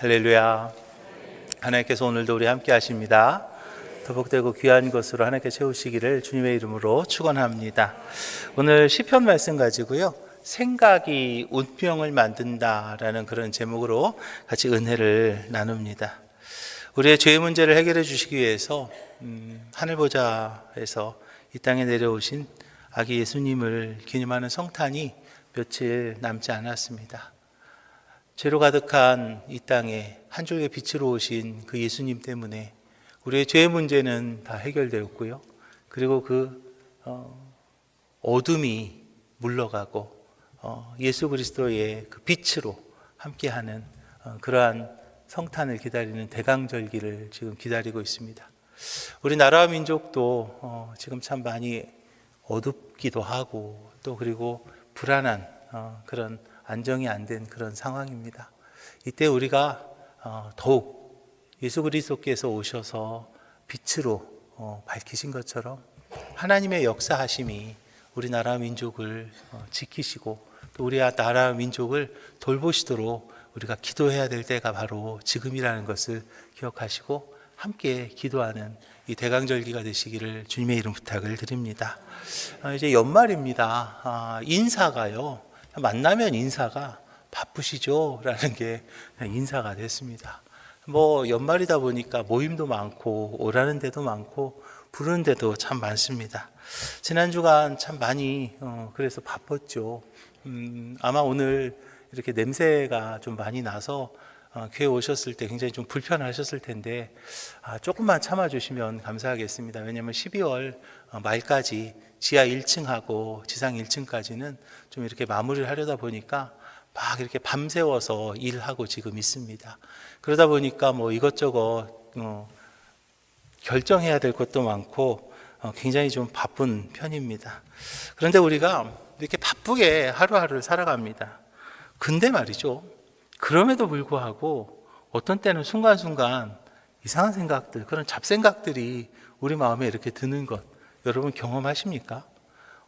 할렐루야. 하나님께서 오늘도 우리 함께 하십니다. 더 복되고 귀한 것으로 하나님께 채우시기를 주님의 이름으로 축원합니다. 오늘 시편 말씀 가지고요, 생각이 운명을 만든다라는 그런 제목으로 같이 은혜를 나눕니다. 우리의 죄의 문제를 해결해 주시기 위해서 하늘보좌에서 이 땅에 내려오신 아기 예수님을 기념하는 성탄이 며칠 남지 않았습니다. 죄로 가득한 이 땅에 한 줄기 빛으로 오신 그 예수님 때문에 우리의 죄의 문제는 다 해결되었고요. 그리고 그 어둠이 물러가고 예수 그리스도의 그 빛으로 함께하는 그러한 성탄을 기다리는 대강절기를 지금 기다리고 있습니다. 우리 나라와 민족도 지금 참 많이 어둡기도 하고 또 그리고 불안한 그런 안정이 안 된 그런 상황입니다. 이때 우리가 더욱 예수 그리스도께서 오셔서 빛으로 밝히신 것처럼 하나님의 역사하심이 우리나라 민족을 지키시고 또 우리 나라 민족을 돌보시도록 우리가 기도해야 될 때가 바로 지금이라는 것을 기억하시고 함께 기도하는 이 대강절기가 되시기를 주님의 이름 부탁을 드립니다. 이제 연말입니다. 인사가요, 만나면 인사가 바쁘시죠? 라는 게 인사가 됐습니다. 연말이다 보니까 모임도 많고 오라는 데도 많고 부르는 데도 참 많습니다. 지난 주간 참 많이 그래서 바빴죠. 아마 오늘 이렇게 냄새가 좀 많이 나서 교회 오셨을 때 굉장히 좀 불편하셨을 텐데 조금만 참아주시면 감사하겠습니다. 왜냐하면 12월 말까지 지하 1층하고 지상 1층까지는 좀 이렇게 마무리를 하려다 보니까 막 이렇게 밤새워서 일하고 지금 있습니다. 그러다 보니까 이것저것 결정해야 될 것도 많고 굉장히 좀 바쁜 편입니다. 그런데 우리가 이렇게 바쁘게 하루하루를 살아갑니다. 근데 말이죠, 그럼에도 불구하고 어떤 때는 순간순간 이상한 생각들, 그런 잡생각들이 우리 마음에 이렇게 드는 것 여러분 경험하십니까?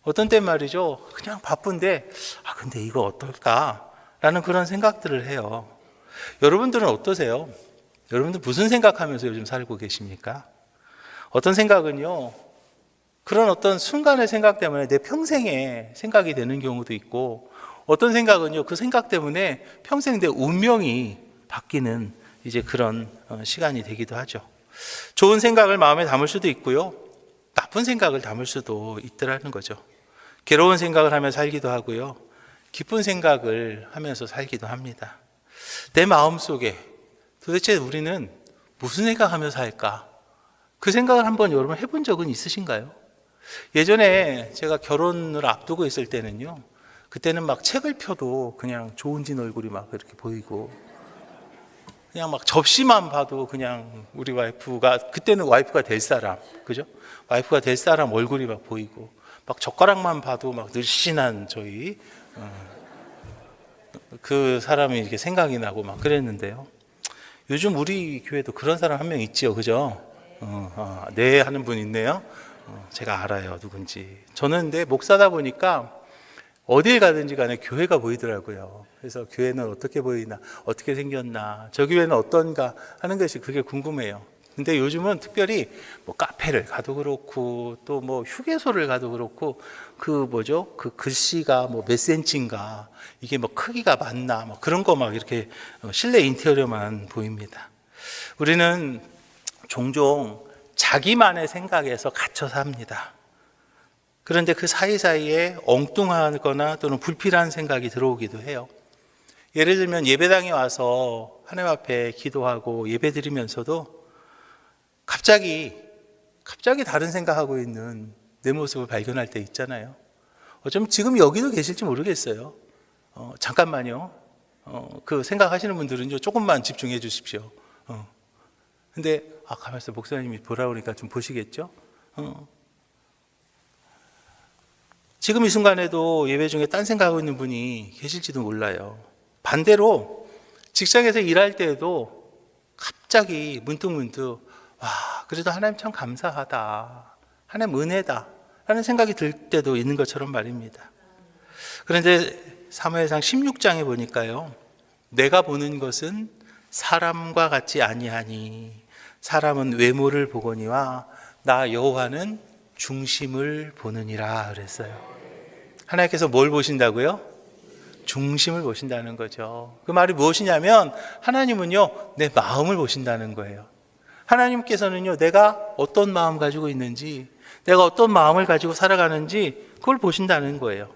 어떤 때 말이죠, 그냥 바쁜데 근데 이거 어떨까? 라는 그런 생각들을 해요. 여러분들은 어떠세요? 여러분들 무슨 생각하면서 요즘 살고 계십니까? 어떤 생각은요, 그런 어떤 순간의 생각 때문에 내 평생에 생각이 되는 경우도 있고, 어떤 생각은요, 그 생각 때문에 평생 내 운명이 바뀌는 이제 그런 시간이 되기도 하죠. 좋은 생각을 마음에 담을 수도 있고요, 나쁜 생각을 담을 수도 있더라는 거죠. 괴로운 생각을 하며 살기도 하고요, 기쁜 생각을 하면서 살기도 합니다. 내 마음속에 도대체 우리는 무슨 생각하며 살까? 그 생각을 한번 여러분 해본 적은 있으신가요? 예전에 제가 결혼을 앞두고 있을 때는요, 그때는 막 책을 펴도 그냥 조은진 얼굴이 막 이렇게 보이고, 그냥 막 접시만 봐도 그냥 우리 와이프가, 그때는 와이프가 될 사람, 그죠? 와이프가 될 사람 얼굴이 막 보이고, 막 젓가락만 봐도 막 늘씬한 저희 그 사람이 이렇게 생각이 나고 막 그랬는데요. 요즘 우리 교회도 그런 사람 한 명 있지요, 그죠? 네 하는 분 있네요. 제가 알아요, 누군지. 저는 근데 목사다 보니까 어딜 가든지 간에 교회가 보이더라고요. 그래서 교회는 어떻게 보이나, 어떻게 생겼나, 저 교회는 어떤가 하는 것이 그게 궁금해요. 근데 요즘은 특별히 카페를 가도 그렇고 또 휴게소를 가도 그렇고 그 글씨가 몇 센치인가, 이게 크기가 맞나, 그런 거 이렇게 실내 인테리어만 보입니다. 우리는 종종 자기만의 생각에서 갇혀 삽니다. 그런데 그 사이사이에 엉뚱하거나 또는 불필요한 생각이 들어오기도 해요. 예를 들면 예배당에 와서 하나님 앞에 기도하고 예배 드리면서도 갑자기 다른 생각하고 있는 내 모습을 발견할 때 있잖아요. 어쩌면 지금 여기도 계실지 모르겠어요. 잠깐만요. 그 생각하시는 분들은 조금만 집중해 주십시오. 근데 가만있어, 목사님이 보라 그러니까 좀 보시겠죠? 지금 이 순간에도 예배 중에 딴 생각하고 있는 분이 계실지도 몰라요. 반대로 직장에서 일할 때에도 갑자기 문득문득 그래도 하나님 참 감사하다, 하나님 은혜다 라는 생각이 들 때도 있는 것처럼 말입니다. 그런데 사무엘상 16장에 보니까요, 내가 보는 것은 사람과 같지 아니하니 사람은 외모를 보거니와 나 여호와는 중심을 보느니라 그랬어요. 하나님께서 뭘 보신다고요? 중심을 보신다는 거죠. 그 말이 무엇이냐면 하나님은요, 내 마음을 보신다는 거예요. 하나님께서는요, 내가 어떤 마음 가지고 있는지, 내가 어떤 마음을 가지고 살아가는지 그걸 보신다는 거예요.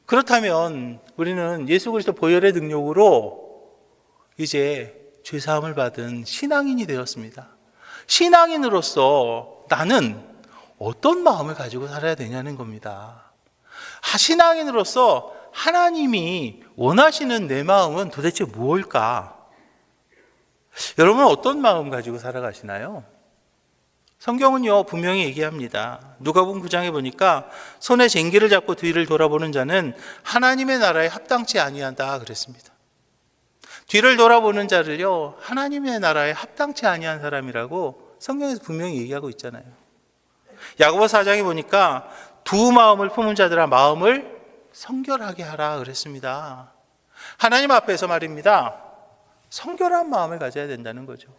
그렇다면 우리는 예수 그리스도 보혈의 능력으로 이제 죄사함을 받은 신앙인이 되었습니다. 신앙인으로서 나는 어떤 마음을 가지고 살아야 되냐는 겁니다. 신앙인으로서 하나님이 원하시는 내 마음은 도대체 무엇일까? 여러분은 어떤 마음 가지고 살아가시나요? 성경은요, 분명히 얘기합니다. 누가복음 9장에 보니까 손에 쟁기를 잡고 뒤를 돌아보는 자는 하나님의 나라에 합당치 아니한다 그랬습니다. 뒤를 돌아보는 자를요, 하나님의 나라에 합당치 아니한 사람이라고 성경에서 분명히 얘기하고 있잖아요. 야고보서 4장에 보니까 두 마음을 품은 자들아 마음을 성결하게 하라 그랬습니다. 하나님 앞에서 말입니다, 성결한 마음을 가져야 된다는 거죠.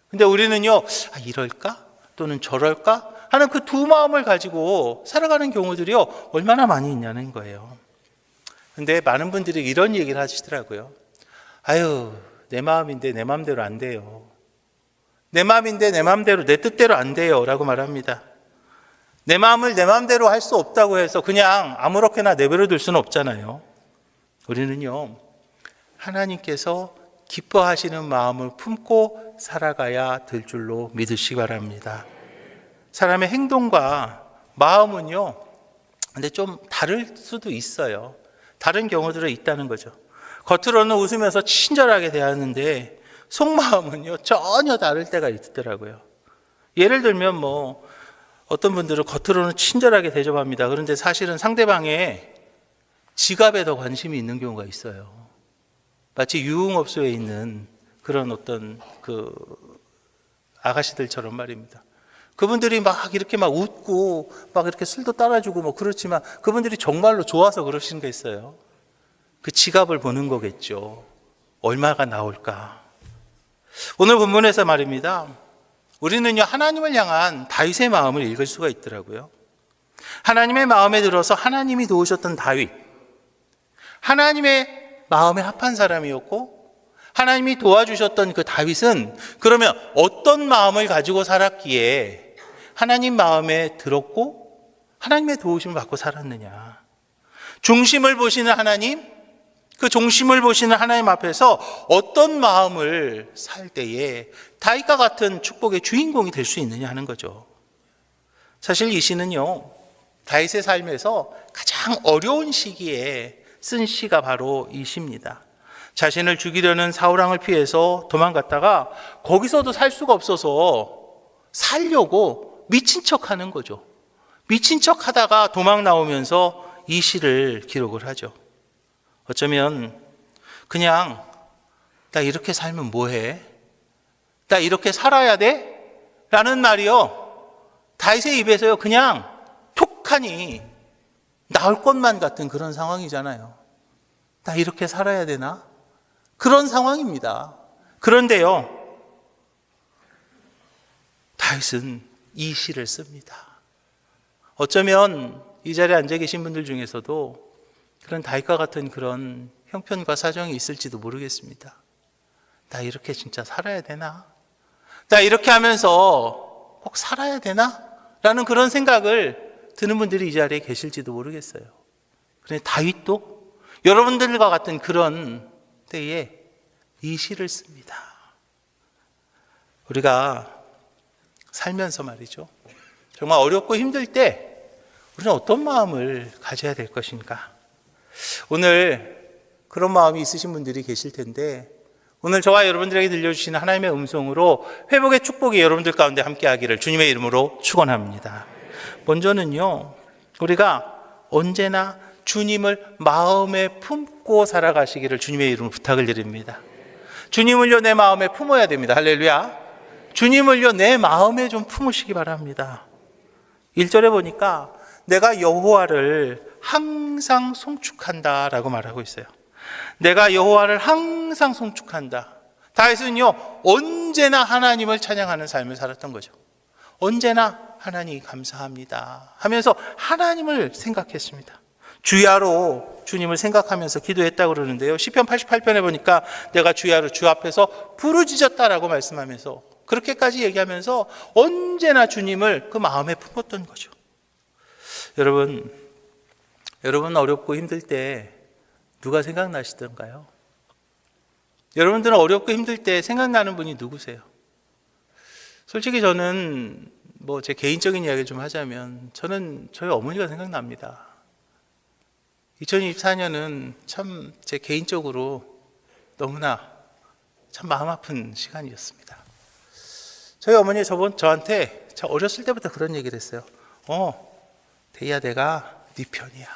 근데 우리는요, 이럴까? 또는 저럴까? 하는 그 두 마음을 가지고 살아가는 경우들이요, 얼마나 많이 있냐는 거예요. 근데 많은 분들이 이런 얘기를 하시더라고요. 내 마음인데 내 마음대로 안 돼요. 내 마음인데 내 마음대로, 내 뜻대로 안 돼요 라고 말합니다. 내 마음을 내 마음대로 할 수 없다고 해서 그냥 아무렇게나 내버려 둘 수는 없잖아요. 우리는요, 하나님께서 기뻐하시는 마음을 품고 살아가야 될 줄로 믿으시기 바랍니다. 사람의 행동과 마음은요, 근데 좀 다를 수도 있어요. 다른 경우들은 있다는 거죠. 겉으로는 웃으면서 친절하게 대하는데 속마음은요, 전혀 다를 때가 있더라고요. 예를 들면 어떤 분들은 겉으로는 친절하게 대접합니다. 그런데 사실은 상대방의 지갑에 더 관심이 있는 경우가 있어요. 마치 유흥업소에 있는 그런 어떤 아가씨들처럼 말입니다. 그분들이 이렇게 웃고 이렇게 술도 따라주고 그렇지만 그분들이 정말로 좋아서 그러시는 게 있어요. 그 지갑을 보는 거겠죠. 얼마가 나올까. 오늘 본문에서 말입니다, 우리는요, 하나님을 향한 다윗의 마음을 읽을 수가 있더라고요. 하나님의 마음에 들어서 하나님이 도우셨던 다윗, 하나님의 마음에 합한 사람이었고 하나님이 도와주셨던 그 다윗은 그러면 어떤 마음을 가지고 살았기에 하나님 마음에 들었고 하나님의 도우심을 받고 살았느냐. 중심을 보시는 하나님, 그 중심을 보시는 하나님 앞에서 어떤 마음을 살 때에 다윗과 같은 축복의 주인공이 될 수 있느냐 하는 거죠. 사실 이 시는요, 다윗의 삶에서 가장 어려운 시기에 쓴 시가 바로 이 시입니다. 자신을 죽이려는 사울왕을 피해서 도망갔다가 거기서도 살 수가 없어서 살려고 미친 척 하는 거죠. 미친 척 하다가 도망 나오면서 이 시를 기록을 하죠. 어쩌면 그냥 나 이렇게 살면 뭐해? 나 이렇게 살아야 돼? 라는 말이요, 다윗의 입에서요 그냥 툭하니 나올 것만 같은 그런 상황이잖아요. 나 이렇게 살아야 되나? 그런 상황입니다. 그런데요, 다윗은 이 시를 씁니다. 어쩌면 이 자리에 앉아 계신 분들 중에서도 그런 다윗과 같은 그런 형편과 사정이 있을지도 모르겠습니다. 나 이렇게 진짜 살아야 되나? 나 이렇게 하면서 꼭 살아야 되나? 라는 그런 생각을 드는 분들이 이 자리에 계실지도 모르겠어요. 그런데 다윗도 여러분들과 같은 그런 때에 이 시를 씁니다. 우리가 살면서 말이죠, 정말 어렵고 힘들 때 우리는 어떤 마음을 가져야 될 것인가? 오늘 그런 마음이 있으신 분들이 계실 텐데, 오늘 저와 여러분들에게 들려주시는 하나님의 음성으로 회복의 축복이 여러분들 가운데 함께하기를 주님의 이름으로 축원합니다. 먼저는요, 우리가 언제나 주님을 마음에 품고 살아가시기를 주님의 이름으로 부탁을 드립니다. 주님을요 내 마음에 품어야 됩니다. 할렐루야. 주님을요 내 마음에 좀 품으시기 바랍니다. 1절에 보니까 내가 여호와를 항상 송축한다 라고 말하고 있어요. 내가 여호와를 항상 송축한다. 다윗은요, 언제나 하나님을 찬양하는 삶을 살았던 거죠. 언제나 하나님 감사합니다 하면서 하나님을 생각했습니다. 주야로 주님을 생각하면서 기도했다고 그러는데요, 시편 88편에 보니까 내가 주야로 주 앞에서 부르짖었다라고 말씀하면서 그렇게까지 얘기하면서 언제나 주님을 그 마음에 품었던 거죠. 여러분 어렵고 힘들 때 누가 생각나시던가요? 여러분들은 어렵고 힘들 때 생각나는 분이 누구세요? 솔직히 저는 제 개인적인 이야기 좀 하자면 저는 저희 어머니가 생각납니다. 2024년은 참 제 개인적으로 너무나 참 마음 아픈 시간이었습니다. 저희 어머니 저한테 어렸을 때부터 그런 얘기를 했어요. 대희야, 내가 네 편이야.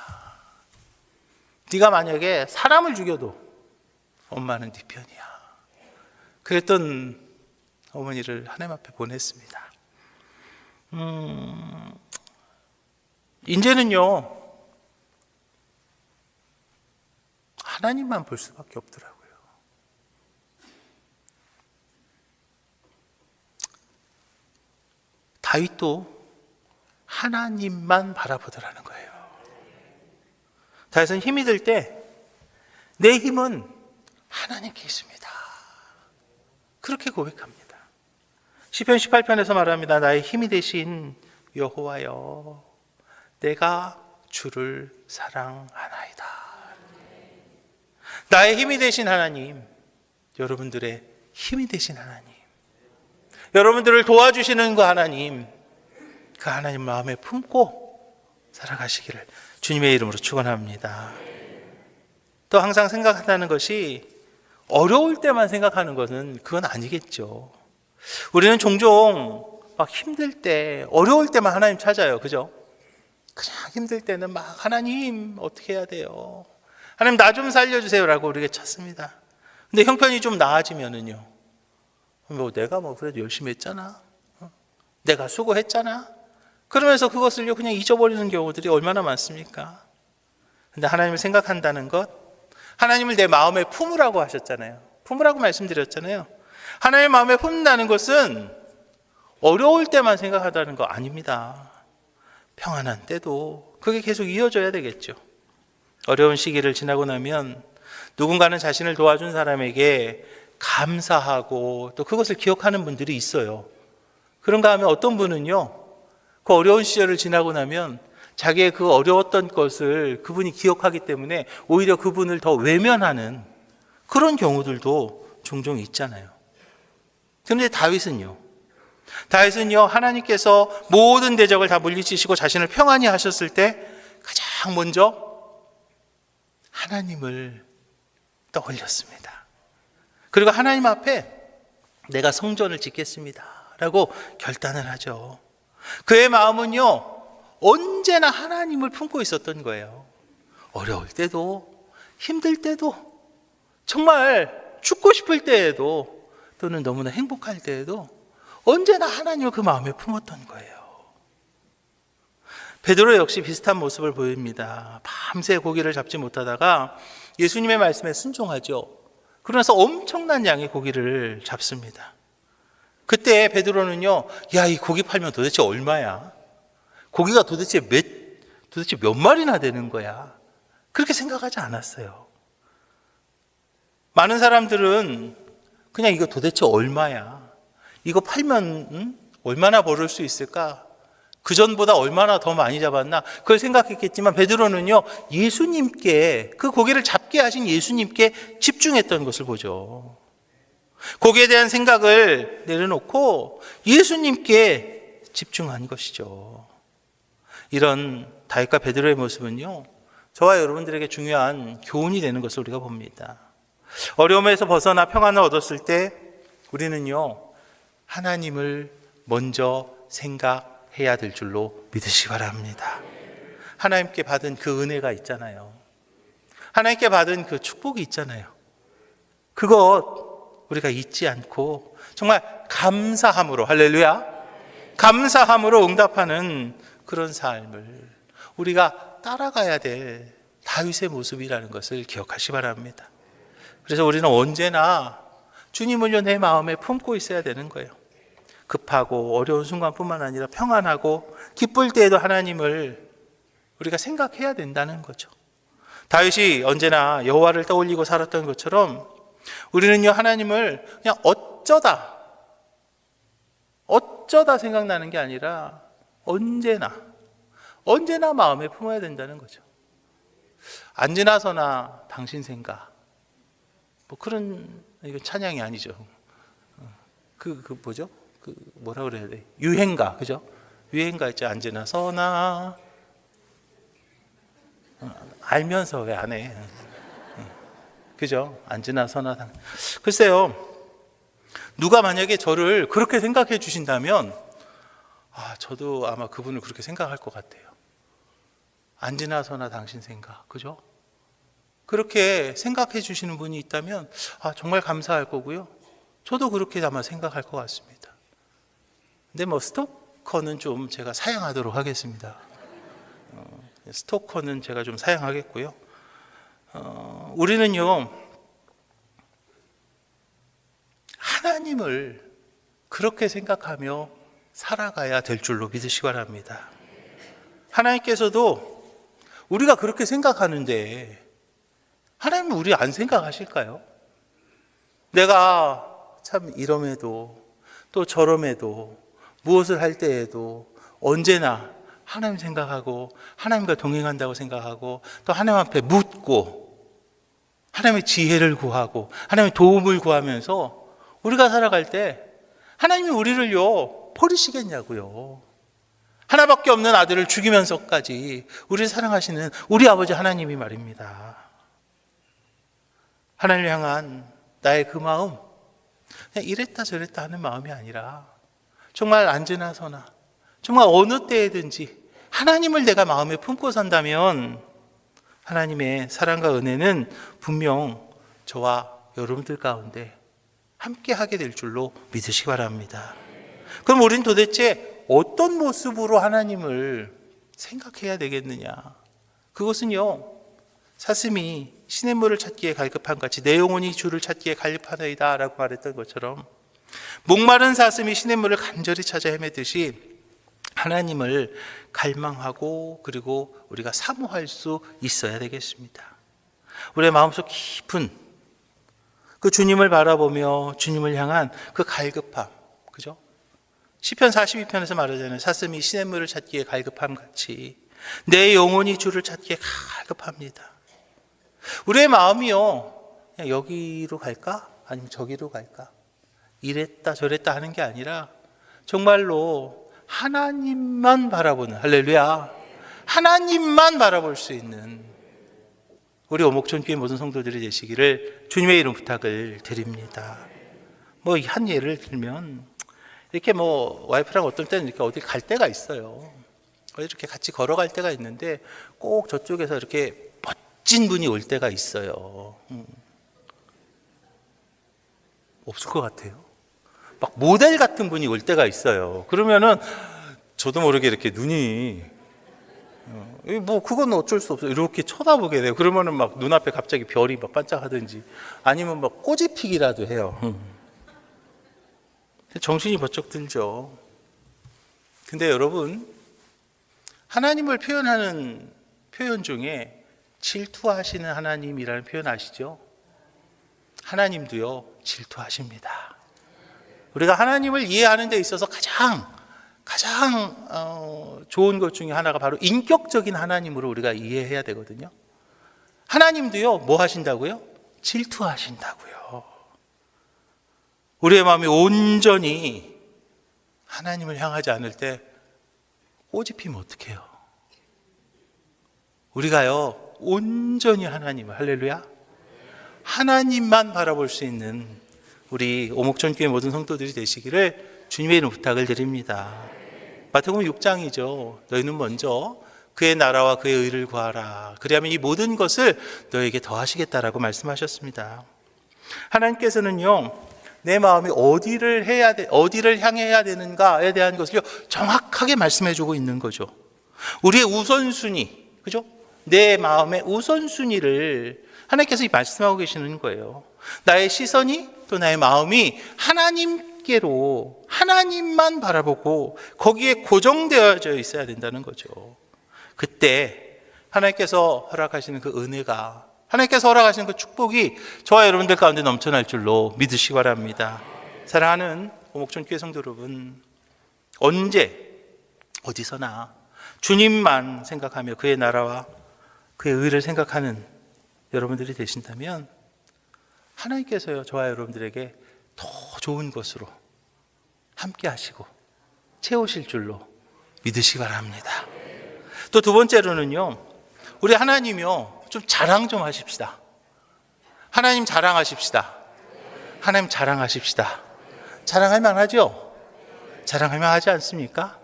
네가 만약에 사람을 죽여도 엄마는 네 편이야. 그랬던 어머니를 하나님 앞에 보냈습니다. 이제는요, 하나님만 볼 수밖에 없더라고요. 다윗도 하나님만 바라보더라는 거예요. 다윗은 힘이 들 때 내 힘은 하나님께 있습니다. 그렇게 고백합니다. 시편 18편에서 말합니다. 나의 힘이 되신 여호와여, 내가 주를 사랑하나이다. 나의 힘이 되신 하나님, 여러분들의 힘이 되신 하나님, 여러분들을 도와주시는 그 하나님, 그 하나님 마음에 품고 살아가시기를 주님의 이름으로 축원합니다. 또 항상 생각한다는 것이 어려울 때만 생각하는 것은 그건 아니겠죠. 우리는 종종 막 힘들 때, 어려울 때만 하나님 찾아요. 그죠? 그냥 힘들 때는 막 하나님 어떻게 해야 돼요? 하나님 나 좀 살려주세요라고 우리가 찾습니다. 근데 형편이 좀 나아지면은요, 내가 그래도 열심히 했잖아, 내가 수고했잖아, 그러면서 그것을요 그냥 잊어버리는 경우들이 얼마나 많습니까? 근데 하나님을 생각한다는 것, 하나님을 내 마음에 품으라고 하셨잖아요. 품으라고 말씀드렸잖아요. 하나님의 마음에 품는다는 것은 어려울 때만 생각하다는 거 아닙니다. 평안한 때도 그게 계속 이어져야 되겠죠. 어려운 시기를 지나고 나면 누군가는 자신을 도와준 사람에게 감사하고 또 그것을 기억하는 분들이 있어요. 그런가 하면 어떤 분은요, 그 어려운 시절을 지나고 나면 자기의 그 어려웠던 것을 그분이 기억하기 때문에 오히려 그분을 더 외면하는 그런 경우들도 종종 있잖아요. 그런데 다윗은요, 하나님께서 모든 대적을 다 물리치시고 자신을 평안히 하셨을 때 가장 먼저 하나님을 떠올렸습니다. 그리고 하나님 앞에 내가 성전을 짓겠습니다 라고 결단을 하죠. 그의 마음은요, 언제나 하나님을 품고 있었던 거예요. 어려울 때도, 힘들 때도, 정말 죽고 싶을 때에도, 또는 너무나 행복할 때에도 언제나 하나님을 그 마음에 품었던 거예요. 베드로 역시 비슷한 모습을 보입니다. 밤새 고기를 잡지 못하다가 예수님의 말씀에 순종하죠. 그러면서 엄청난 양의 고기를 잡습니다. 그때 베드로는요, 이 고기 팔면 도대체 얼마야? 고기가 도대체 몇 마리나 되는 거야? 그렇게 생각하지 않았어요. 많은 사람들은 그냥 이거 도대체 얼마야? 이거 팔면 얼마나 벌을 수 있을까? 그 전보다 얼마나 더 많이 잡았나? 그걸 생각했겠지만 베드로는요, 예수님께, 그 고기를 잡게 하신 예수님께 집중했던 것을 보죠. 고기에 대한 생각을 내려놓고 예수님께 집중한 것이죠. 이런 다윗과 베드로의 모습은요, 저와 여러분들에게 중요한 교훈이 되는 것을 우리가 봅니다. 어려움에서 벗어나 평안을 얻었을 때 우리는요, 하나님을 먼저 생각해야 될 줄로 믿으시기 바랍니다. 하나님께 받은 그 은혜가 있잖아요. 하나님께 받은 그 축복이 있잖아요. 그것 우리가 잊지 않고 정말 감사함으로, 할렐루야, 감사함으로 응답하는 그런 삶을 우리가 따라가야 될 다윗의 모습이라는 것을 기억하시기 바랍니다. 그래서 우리는 언제나 주님을요 내 마음에 품고 있어야 되는 거예요. 급하고 어려운 순간뿐만 아니라 평안하고 기쁠 때에도 하나님을 우리가 생각해야 된다는 거죠. 다윗이 언제나 여호와를 떠올리고 살았던 것처럼 우리는요 하나님을 그냥 어쩌다 생각나는 게 아니라 언제나 마음에 품어야 된다는 거죠. 안 지나서나 당신 생각, 뭐 그런, 이거 찬양이 아니죠. 뭐죠? 뭐라 그래야 돼? 유행가, 그죠? 유행가 있죠. 안 지나서나. 알면서 왜 안 해? 그죠? 안 지나서나. 글쎄요, 누가 만약에 저를 그렇게 생각해 주신다면, 저도 아마 그분을 그렇게 생각할 것 같아요. 안 지나서나 당신 생각, 그죠? 그렇게 생각해 주시는 분이 있다면, 정말 감사할 거고요. 저도 그렇게 아마 생각할 것 같습니다. 근데 뭐, 스토커는 좀 제가 사양하도록 하겠습니다. 스토커는 제가 좀 사양하겠고요. 우리는요, 하나님을 그렇게 생각하며 살아가야 될 줄로 믿으시기 바랍니다. 하나님께서도 우리가 그렇게 생각하는데 하나님은 우리 안 생각하실까요? 내가 참 이럼에도 또 저럼에도 무엇을 할 때에도 언제나 하나님 생각하고 하나님과 동행한다고 생각하고 또 하나님 앞에 묻고 하나님의 지혜를 구하고 하나님의 도움을 구하면서 우리가 살아갈 때 하나님이 우리를요 버리시겠냐고요. 하나밖에 없는 아들을 죽이면서까지 우리를 사랑하시는 우리 아버지 하나님이 말입니다. 하나님을 향한 나의 그 마음, 그냥 이랬다 저랬다 하는 마음이 아니라 정말 안 지나서나 정말 어느 때에든지 하나님을 내가 마음에 품고 산다면 하나님의 사랑과 은혜는 분명 저와 여러분들 가운데 함께 하게 될 줄로 믿으시기 바랍니다. 그럼 우린 도대체 어떤 모습으로 하나님을 생각해야 되겠느냐? 그것은요, 사슴이 시냇물을 찾기에 갈급한 같이 내 영혼이 주를 찾기에 갈급하나이다 라고 말했던 것처럼 목마른 사슴이 시냇물을 간절히 찾아 헤매듯이 하나님을 갈망하고 그리고 우리가 사모할 수 있어야 되겠습니다. 우리의 마음속 깊은 그 주님을 바라보며 주님을 향한 그 갈급함, 그죠? 시편 42편에서 말하잖아요. 사슴이 시냇물을 찾기에 갈급함 같이 내 영혼이 주를 찾기에 갈급합니다. 우리의 마음이요, 그냥 여기로 갈까? 아니면 저기로 갈까? 이랬다 저랬다 하는 게 아니라 정말로 하나님만 바라보는, 할렐루야, 하나님만 바라볼 수 있는 우리 오목촌교회 모든 성도들이 되시기를 주님의 이름 부탁을 드립니다. 뭐 한 예를 들면 이렇게 뭐 와이프랑 어떤 때는 이렇게 어디 갈 때가 있어요. 이렇게 같이 걸어갈 때가 있는데 꼭 저쪽에서 이렇게 멋진 분이 올 때가 있어요. 없을 것 같아요. 막 모델 같은 분이 올 때가 있어요. 그러면은 저도 모르게 이렇게 눈이 뭐 그건 어쩔 수 없어요. 이렇게 쳐다보게 돼요. 그러면은 막 눈앞에 갑자기 별이 막 반짝하든지 아니면 막 꽃이 피기라도 해요. 정신이 번쩍 들죠. 근데 여러분, 하나님을 표현하는 표현 중에 질투하시는 하나님이라는 표현 아시죠? 하나님도요 질투하십니다. 우리가 하나님을 이해하는 데 있어서 가장 좋은 것 중에 하나가 바로 인격적인 하나님으로 우리가 이해해야 되거든요. 하나님도요 뭐 하신다고요? 질투하신다고요. 우리의 마음이 온전히 하나님을 향하지 않을 때 꽃이 피면 어떡해요? 우리가요 온전히 하나님을, 할렐루야, 하나님만 바라볼 수 있는 우리 오목천교회 모든 성도들이 되시기를 주님의 이름 부탁을 드립니다. 마태복음 6장이죠. 너희는 먼저 그의 나라와 그의 의를 구하라. 그리하면 이 모든 것을 너에게 더하시겠다라고 말씀하셨습니다. 하나님께서는요 내 마음이 어디를 향해야 되는가에 대한 것을 정확하게 말씀해주고 있는 거죠. 우리의 우선순위, 그죠? 내 마음의 우선순위를 하나님께서 말씀하고 계시는 거예요. 나의 시선이 또 나의 마음이 하나님께로, 하나님만 바라보고 거기에 고정되어져 있어야 된다는 거죠. 그때 하나님께서 허락하시는 그 은혜가, 하나님께서 허락하시는 그 축복이 저와 여러분들 가운데 넘쳐날 줄로 믿으시기 바랍니다. 사랑하는 오목촌교회 성도 여러분, 언제 어디서나 주님만 생각하며 그의 나라와 그의 의를 생각하는 여러분들이 되신다면 하나님께서요, 저와 여러분들에게 더 좋은 것으로 함께 하시고 채우실 줄로 믿으시기 바랍니다. 또 두 번째로는요, 우리 하나님이요, 좀 자랑 좀 하십시다. 하나님 자랑하십시다. 하나님 자랑하십시다. 자랑할 만하죠? 자랑할 만하지 않습니까?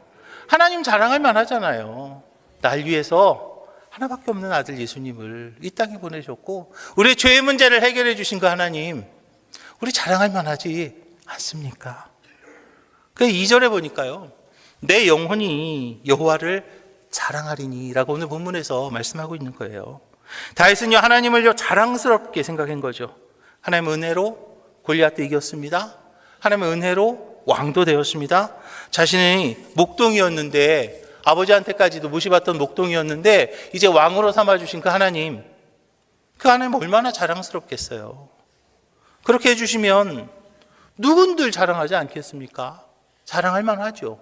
하나님 자랑할 만하잖아요. 날 위해서 하나밖에 없는 아들 예수님을 이 땅에 보내셨고 우리의 죄의 문제를 해결해 주신 그 하나님, 우리 자랑할 만하지 않습니까? 그 2절에 보니까요, 내 영혼이 여호와를 자랑하리니 라고 오늘 본문에서 말씀하고 있는 거예요. 다윗은요, 하나님을요 자랑스럽게 생각한 거죠. 하나님의 은혜로 골리앗도 이겼습니다. 하나님의 은혜로 왕도 되었습니다. 자신이 목동이었는데, 아버지한테까지도 무시받던 목동이었는데 이제 왕으로 삼아주신 그 하나님, 그 하나님 얼마나 자랑스럽겠어요. 그렇게 해주시면 누군들 자랑하지 않겠습니까? 자랑할 만하죠.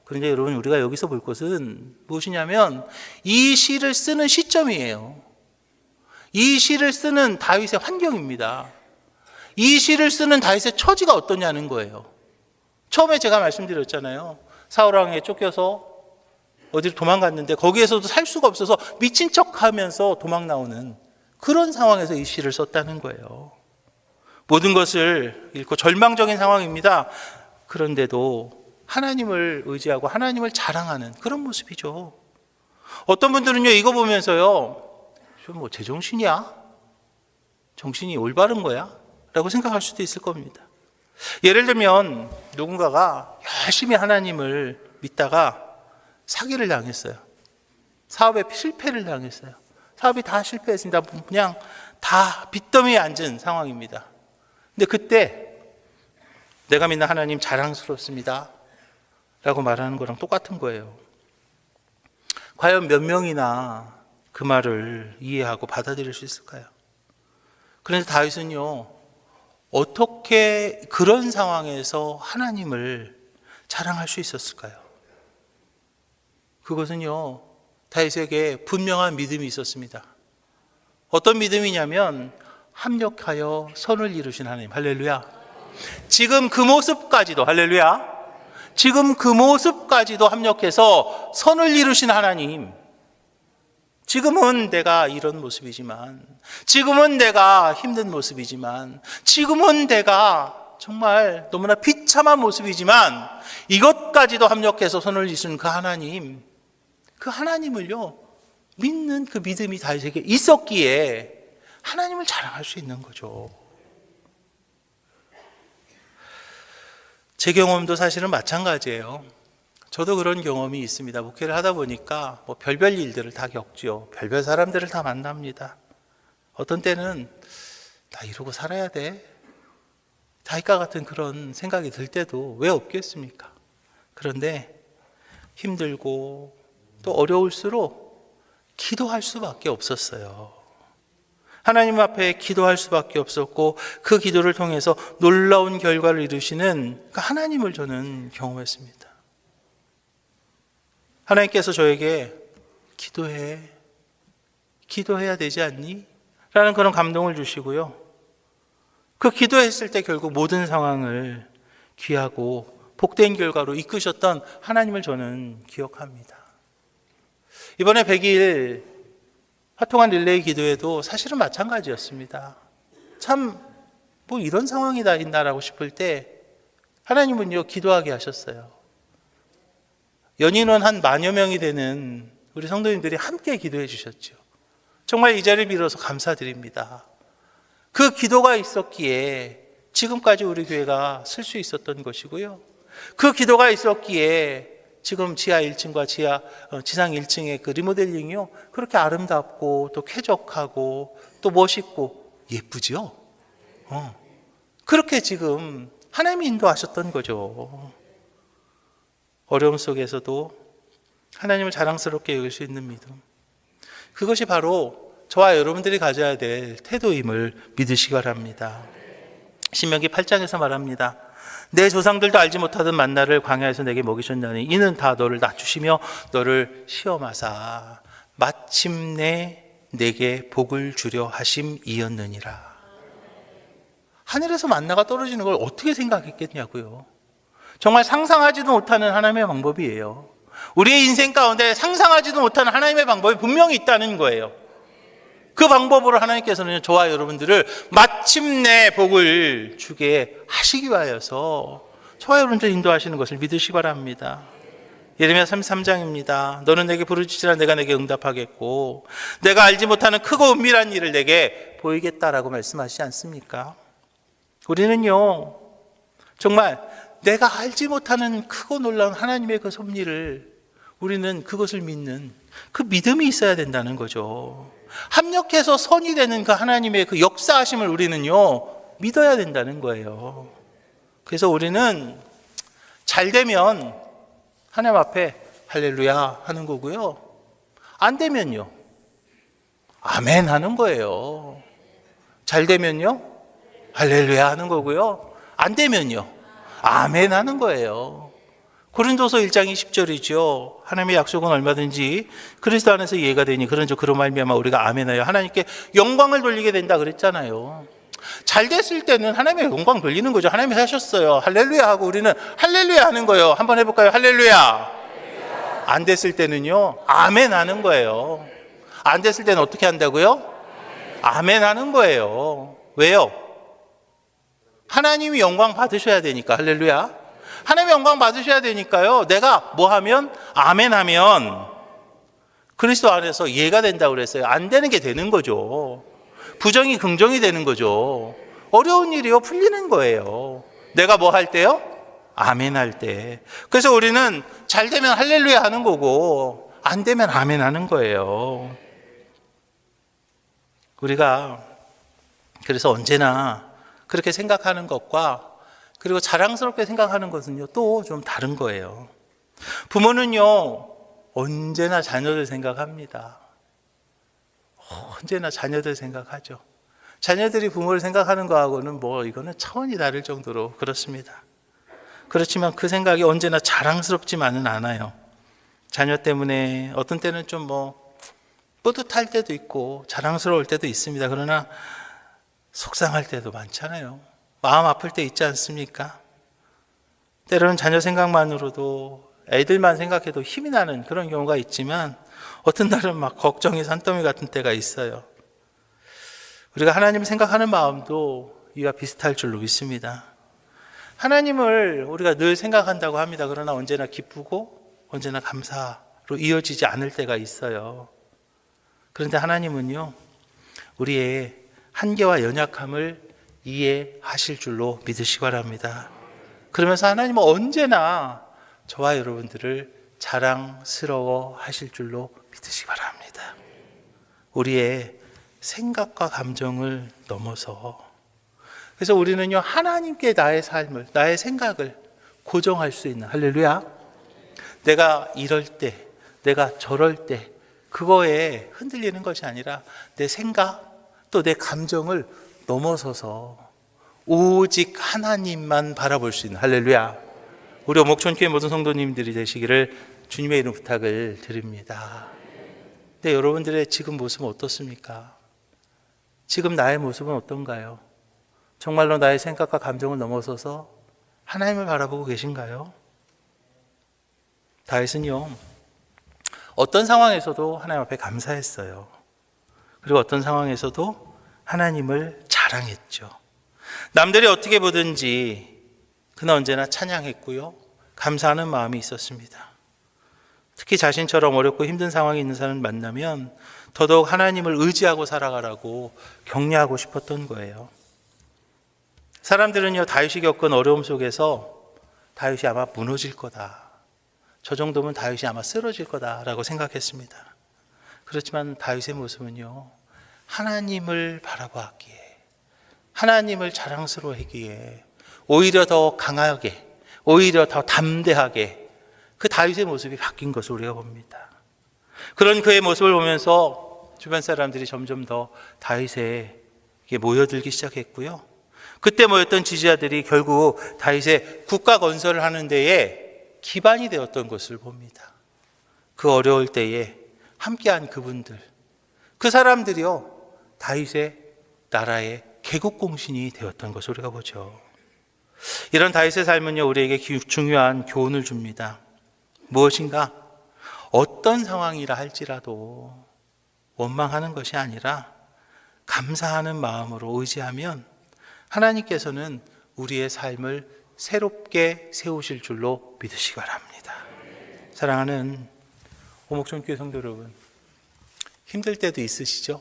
그런데 여러분, 우리가 여기서 볼 것은 무엇이냐면 이 시를 쓰는 시점이에요. 이 시를 쓰는 다윗의 환경입니다. 이 시를 쓰는 다윗의 처지가 어떠냐는 거예요. 처음에 제가 말씀드렸잖아요. 사울왕에 쫓겨서 어디로 도망갔는데 거기에서도 살 수가 없어서 미친 척하면서 도망 나오는 그런 상황에서 이 시를 썼다는 거예요. 모든 것을 잃고 절망적인 상황입니다. 그런데도 하나님을 의지하고 하나님을 자랑하는 그런 모습이죠. 어떤 분들은요, 이거 보면서요, 좀 뭐 제정신이야? 정신이 올바른 거야? 라고 생각할 수도 있을 겁니다. 예를 들면 누군가가 열심히 하나님을 믿다가 사기를 당했어요. 사업에 실패를 당했어요. 사업이 다 실패했습니다. 그냥 다 빚더미에 앉은 상황입니다. 근데 그때 내가 믿는 하나님 자랑스럽습니다 라고 말하는 거랑 똑같은 거예요. 과연 몇 명이나 그 말을 이해하고 받아들일 수 있을까요? 그런데 다윗은요, 어떻게 그런 상황에서 하나님을 자랑할 수 있었을까요? 그것은요, 다윗에게 분명한 믿음이 있었습니다. 어떤 믿음이냐면 합력하여 선을 이루신 하나님. 할렐루야. 지금 그 모습까지도, 할렐루야, 지금 그 모습까지도 합력해서 선을 이루신 하나님. 지금은 내가 이런 모습이지만, 지금은 내가 힘든 모습이지만, 지금은 내가 정말 너무나 비참한 모습이지만 이것까지도 합력해서 선을 이루신 그 하나님, 그 하나님을요 믿는 그 믿음이 다윗에게 있었기에 하나님을 자랑할 수 있는 거죠. 제 경험도 사실은 마찬가지예요. 저도 그런 경험이 있습니다. 목회를 하다 보니까 뭐 별별 일들을 다 겪죠. 별별 사람들을 다 만납니다. 어떤 때는 나 이러고 살아야 돼, 다윗과 같은 그런 생각이 들 때도 왜 없겠습니까? 그런데 힘들고 또 어려울수록 기도할 수밖에 없었어요. 하나님 앞에 기도할 수밖에 없었고 그 기도를 통해서 놀라운 결과를 이루시는 그 하나님을 저는 경험했습니다. 하나님께서 저에게 기도해야 되지 않니? 라는 그런 감동을 주시고요. 그 기도했을 때 결국 모든 상황을 귀하고 복된 결과로 이끄셨던 하나님을 저는 기억합니다. 이번에 100일 화통한 릴레이 기도에도 사실은 마찬가지였습니다. 참 뭐 이런 상황이 다 있나라고 싶을 때 하나님은요 기도하게 하셨어요. 연인원 한 10,000여 명이 되는 우리 성도님들이 함께 기도해 주셨죠. 정말 이 자리를 빌어서 감사드립니다. 그 기도가 있었기에 지금까지 우리 교회가 쓸 수 있었던 것이고요. 그 기도가 있었기에 지금 지하 1층과 지상 1층의 그 리모델링이요 그렇게 아름답고 또 쾌적하고 또 멋있고 예쁘죠. 그렇게 지금 하나님이 인도하셨던 거죠. 어려움 속에서도 하나님을 자랑스럽게 여길 수 있는 믿음. 그것이 바로 저와 여러분들이 가져야 될 태도임을 믿으시기 바랍니다. 신명기 8장에서 말합니다. 내 조상들도 알지 못하던 만나를 광야에서 내게 먹이셨나니 이는 다 너를 낮추시며 너를 시험하사 마침내 내게 복을 주려 하심이었느니라. 하늘에서 만나가 떨어지는 걸 어떻게 생각했겠냐고요. 정말 상상하지도 못하는 하나님의 방법이에요. 우리의 인생 가운데 상상하지도 못하는 하나님의 방법이 분명히 있다는 거예요. 그 방법으로 하나님께서는 저와 여러분들을 마침내 복을 주게 하시기 위하여서 저와 여러분들 인도하시는 것을 믿으시기 바랍니다. 예레미야 33장입니다. 너는 내게 부르짖으라 내가 내게 응답하겠고 내가 알지 못하는 크고 은밀한 일을 내게 보이겠다라고 말씀하시지 않습니까? 우리는요 정말 내가 알지 못하는 크고 놀라운 하나님의 그 섭리를 우리는 그것을 믿는 그 믿음이 있어야 된다는 거죠. 합력해서 선이 되는 그 하나님의 그 역사하심을 우리는요 믿어야 된다는 거예요. 그래서 우리는 잘 되면 하나님 앞에 할렐루야 하는 거고요, 안 되면요 아멘 하는 거예요. 잘 되면요 할렐루야 하는 거고요, 안 되면요 아멘 하는 거예요. 고린도서 1장 20절이죠. 하나님의 약속은 얼마든지 그리스도 안에서 이해가 되니 그런즉 그로 말미암아 우리가 아멘하여 하나님께 영광을 돌리게 된다 그랬잖아요. 잘 됐을 때는 하나님의 영광 돌리는 거죠. 하나님이 하셨어요. 할렐루야 하고 우리는 할렐루야 하는 거예요. 한번 해볼까요? 할렐루야. 안 됐을 때는요 아멘 하는 거예요. 안 됐을 때는 어떻게 한다고요? 아멘 하는 거예요. 왜요? 하나님이 영광 받으셔야 되니까. 할렐루야. 하나님의 영광 받으셔야 되니까요. 내가 뭐 하면 아멘 하면 그리스도 안에서 이해가 된다고 그랬어요. 안 되는 게 되는 거죠. 부정이 긍정이 되는 거죠. 어려운 일이요 풀리는 거예요. 내가 뭐 할 때요? 아멘 할 때. 그래서 우리는 잘 되면 할렐루야 하는 거고 안 되면 아멘 하는 거예요. 우리가 그래서 언제나 그렇게 생각하는 것과 그리고 자랑스럽게 생각하는 것은요 또 좀 다른 거예요. 부모는요 언제나 자녀들 생각합니다. 언제나 자녀들 생각하죠. 자녀들이 부모를 생각하는 거하고는 뭐 이거는 차원이 다를 정도로 그렇습니다. 그렇지만 그 생각이 언제나 자랑스럽지만은 않아요. 자녀 때문에 어떤 때는 좀 뭐 뿌듯할 때도 있고 자랑스러울 때도 있습니다. 그러나 속상할 때도 많잖아요. 마음 아플 때 있지 않습니까? 때로는 자녀 생각만으로도 애들만 생각해도 힘이 나는 그런 경우가 있지만 어떤 날은 막 걱정이 산더미 같은 때가 있어요. 우리가 하나님 생각하는 마음도 이와 비슷할 줄로 믿습니다. 하나님을 우리가 늘 생각한다고 합니다. 그러나 언제나 기쁘고 언제나 감사로 이어지지 않을 때가 있어요. 그런데 하나님은요 우리의 한계와 연약함을 이해하실 줄로 믿으시기 바랍니다. 그러면서 하나님은 언제나 저와 여러분들을 자랑스러워 하실 줄로 믿으시기 바랍니다. 우리의 생각과 감정을 넘어서, 그래서 우리는요 하나님께 나의 삶을, 나의 생각을 고정할 수 있는, 할렐루야, 내가 이럴 때, 내가 저럴 때 그거에 흔들리는 것이 아니라 내 생각 또 내 감정을 넘어서서 오직 하나님만 바라볼 수 있는, 할렐루야, 우리 오목촌교회 모든 성도님들이 되시기를 주님의 이름 부탁을 드립니다. 근데 여러분들의 지금 모습은 어떻습니까? 지금 나의 모습은 어떤가요? 정말로 나의 생각과 감정을 넘어서서 하나님을 바라보고 계신가요? 다윗은요 어떤 상황에서도 하나님 앞에 감사했어요. 그리고 어떤 상황에서도 하나님을 자랑했죠. 남들이 어떻게 보든지 그는 언제나 찬양했고요 감사하는 마음이 있었습니다. 특히 자신처럼 어렵고 힘든 상황이 있는 사람을 만나면 더더욱 하나님을 의지하고 살아가라고 격려하고 싶었던 거예요. 사람들은요 다윗이 겪은 어려움 속에서 다윗이 아마 무너질 거다, 저 정도면 다윗이 아마 쓰러질 거다라고 생각했습니다. 그렇지만 다윗의 모습은요 하나님을 바라보았기에 하나님을 자랑스러워하기에 오히려 더 강하게, 오히려 더 담대하게 그 다윗의 모습이 바뀐 것을 우리가 봅니다. 그런 그의 모습을 보면서 주변 사람들이 점점 더 다윗에게 모여들기 시작했고요. 그때 모였던 지지자들이 결국 다윗의 국가 건설을 하는 데에 기반이 되었던 것을 봅니다. 그 어려울 때에 함께한 그분들, 그 사람들이요 다윗의 나라의 개국공신이 되었던 것을 우리가 보죠. 이런 다윗의 삶은요 우리에게 중요한 교훈을 줍니다. 무엇인가? 어떤 상황이라 할지라도 원망하는 것이 아니라 감사하는 마음으로 의지하면 하나님께서는 우리의 삶을 새롭게 세우실 줄로 믿으시기 바랍니다. 사랑하는 오목촌교회 성도 여러분, 힘들 때도 있으시죠?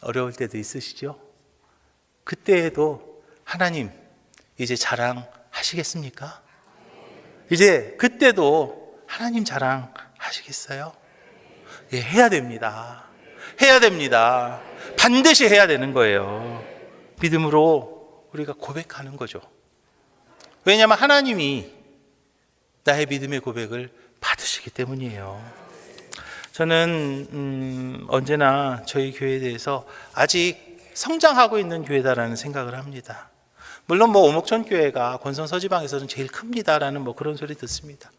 어려울 때도 있으시죠? 그때에도 하나님 이제 자랑하시겠습니까? 이제 그때도 하나님 자랑하시겠어요? 예, 해야 됩니다. 해야 됩니다. 반드시 해야 되는 거예요. 믿음으로 우리가 고백하는 거죠. 왜냐하면 하나님이 나의 믿음의 고백을 받으시기 때문이에요. 저는 언제나 저희 교회에 대해서 아직 성장하고 있는 교회다라는 생각을 합니다. 물론 오목천 교회가 권선 서지방에서는 제일 큽니다라는 그런 소리 듣습니다.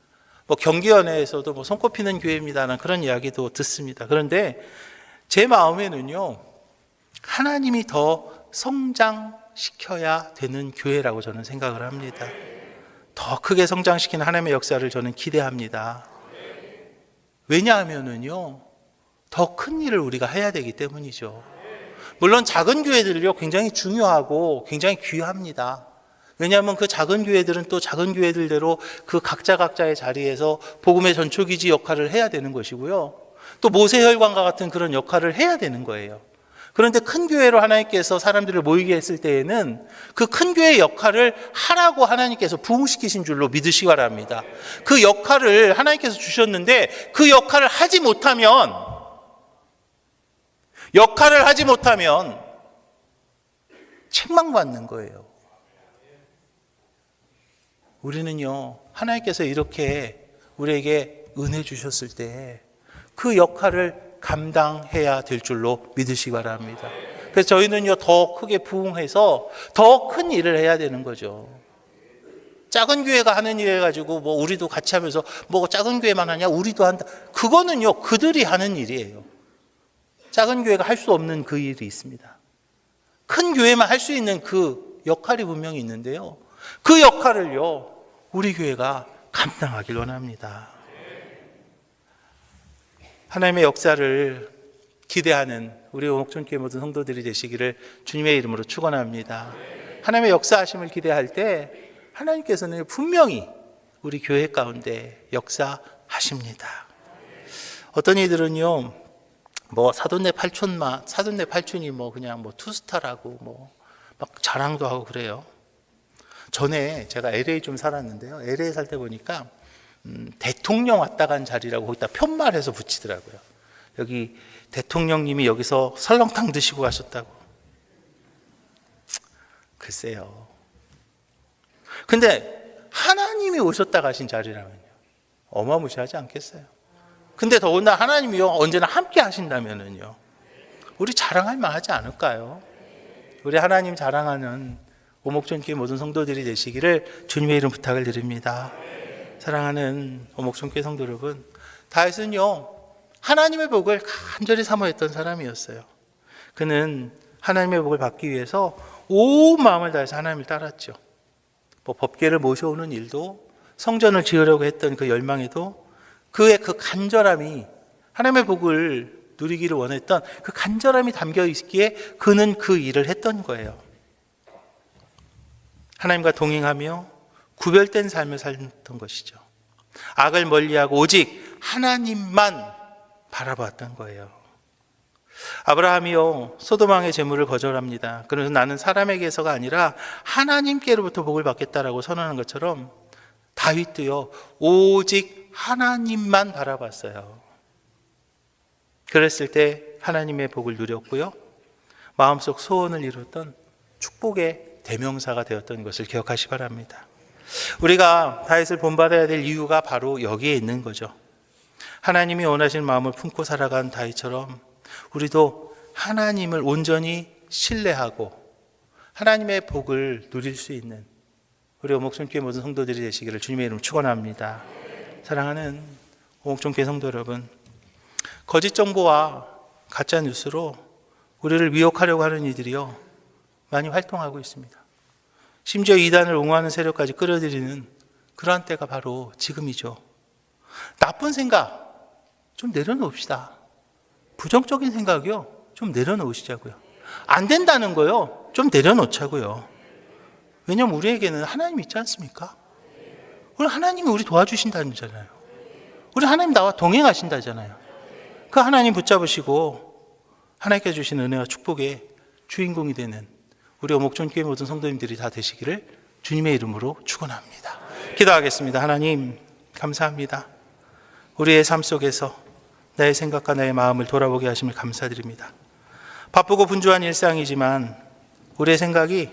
경기연회에서도 손꼽히는 교회입니다라는 그런 이야기도 듣습니다. 그런데 제 마음에는요 하나님이 더 성장시켜야 되는 교회라고 저는 생각을 합니다. 더 크게 성장시키는 하나님의 역사를 저는 기대합니다. 왜냐하면은요 더 큰 일을 우리가 해야 되기 때문이죠. 물론 작은 교회들요 굉장히 중요하고 굉장히 귀합니다. 왜냐하면 그 작은 교회들은 또 작은 교회들대로 그 각자의 자리에서 복음의 전초기지 역할을 해야 되는 것이고요. 또 모세혈관과 같은 그런 역할을 해야 되는 거예요. 그런데 큰 교회로 하나님께서 사람들을 모이게 했을 때에는 그 큰 교회의 역할을 하라고 하나님께서 부흥시키신 줄로 믿으시기 바랍니다. 그 역할을 하나님께서 주셨는데 그 역할을 하지 못하면 책망받는 거예요. 우리는요 하나님께서 이렇게 우리에게 은혜 주셨을 때 그 역할을 감당해야 될 줄로 믿으시기 바랍니다. 그래서 저희는요 더 크게 부흥해서 더 큰 일을 해야 되는 거죠. 작은 교회가 하는 일 해가지고 우리도 같이 하면서 작은 교회만 하냐 우리도 한다, 그거는요 그들이 하는 일이에요. 작은 교회가 할 수 없는 그 일이 있습니다. 큰 교회만 할 수 있는 그 역할이 분명히 있는데요, 그 역할을요 우리 교회가 감당하길 원합니다. 하나님의 역사를 기대하는 우리 오목촌교회 모든 성도들이 되시기를 주님의 이름으로 축원합니다. 하나님의 역사하심을 기대할 때 하나님께서는 분명히 우리 교회 가운데 역사하십니다. 어떤 이들은요 사돈네 팔촌이 그냥 투스타라고 막 자랑도 하고 그래요. 전에 제가 LA 좀 살았는데요, LA 살 때 보니까 대통령 왔다 간 자리라고 거기다 편말해서 붙이더라고요. 여기 대통령님이 여기서 설렁탕 드시고 가셨다고. 글쎄요. 근데 하나님이 오셨다 가신 자리라면요 어마무시하지 않겠어요? 근데 더군다나 하나님이요 언제나 함께 하신다면은요 우리 자랑할 만하지 않을까요? 우리 하나님 자랑하는 오목촌교회 모든 성도들이 되시기를 주님의 이름 부탁을 드립니다. 사랑하는 오목촌교회 성도 여러분, 다윗은요 하나님의 복을 간절히 사모했던 사람이었어요. 그는 하나님의 복을 받기 위해서 온 마음을 다해서 하나님을 따랐죠. 법궤를 모셔오는 일도, 성전을 지으려고 했던 그 열망에도 그의 그 간절함이, 하나님의 복을 누리기를 원했던 그 간절함이 담겨 있기에 그는 그 일을 했던 거예요. 하나님과 동행하며 구별된 삶을 살던 것이죠. 악을 멀리하고 오직 하나님만 바라봤던 거예요. 아브라함이요 소돔왕의 제물을 거절합니다. 그래서 나는 사람에게서가 아니라 하나님께로부터 복을 받겠다라고 선언한 것처럼 다윗도요 오직 하나님만 바라봤어요. 그랬을 때 하나님의 복을 누렸고요, 마음속 소원을 이뤘던 축복의 대명사가 되었던 것을 기억하시 바랍니다. 우리가 다윗을 본받아야 될 이유가 바로 여기에 있는 거죠. 하나님이 원하시는 마음을 품고 살아간 다윗처럼 우리도 하나님을 온전히 신뢰하고 하나님의 복을 누릴 수 있는 우리 오목촌교회 모든 성도들이 되시기를 주님의 이름으로 축원합니다. 사랑하는 오목촌교회 성도 여러분, 거짓 정보와 가짜 뉴스로 우리를 미혹하려고 하는 이들이요 많이 활동하고 있습니다. 심지어 이단을 옹호하는 세력까지 끌어들이는 그러한 때가 바로 지금이죠. 나쁜 생각 좀 내려놓읍시다. 부정적인 생각이요 좀 내려놓으시자고요. 안 된다는 거요 좀 내려놓자고요. 왜냐하면 우리에게는 하나님이 있지 않습니까? 우리 하나님이 우리 도와주신다잖아요. 우리 하나님 나와 동행하신다잖아요. 그 하나님 붙잡으시고 하나님께 주신 은혜와 축복의 주인공이 되는 우리 오목촌교회 모든 성도님들이 다 되시기를 주님의 이름으로 축원합니다. 기도하겠습니다. 하나님 감사합니다. 우리의 삶 속에서 나의 생각과 나의 마음을 돌아보게 하심을 감사드립니다. 바쁘고 분주한 일상이지만 우리의 생각이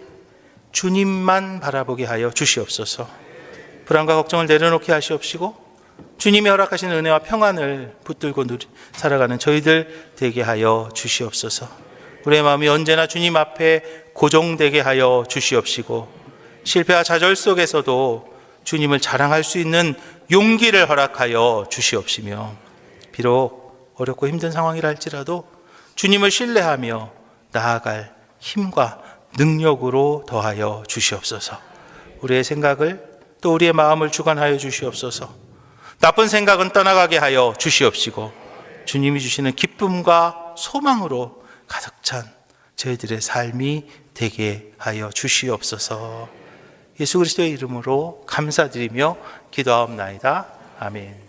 주님만 바라보게 하여 주시옵소서. 불안과 걱정을 내려놓게 하시옵시고 주님이 허락하신 은혜와 평안을 붙들고 살아가는 저희들 되게 하여 주시옵소서. 우리의 마음이 언제나 주님 앞에 고정되게 하여 주시옵시고 실패와 좌절 속에서도 주님을 자랑할 수 있는 용기를 허락하여 주시옵시며 비록 어렵고 힘든 상황이라 할지라도 주님을 신뢰하며 나아갈 힘과 능력으로 더하여 주시옵소서. 우리의 생각을 또 우리의 마음을 주관하여 주시옵소서. 나쁜 생각은 떠나가게 하여 주시옵시고 주님이 주시는 기쁨과 소망으로 가득 찬 저희들의 삶이 되게 하여 주시옵소서. 예수 그리스도의 이름으로 감사드리며 기도하옵나이다. 아멘.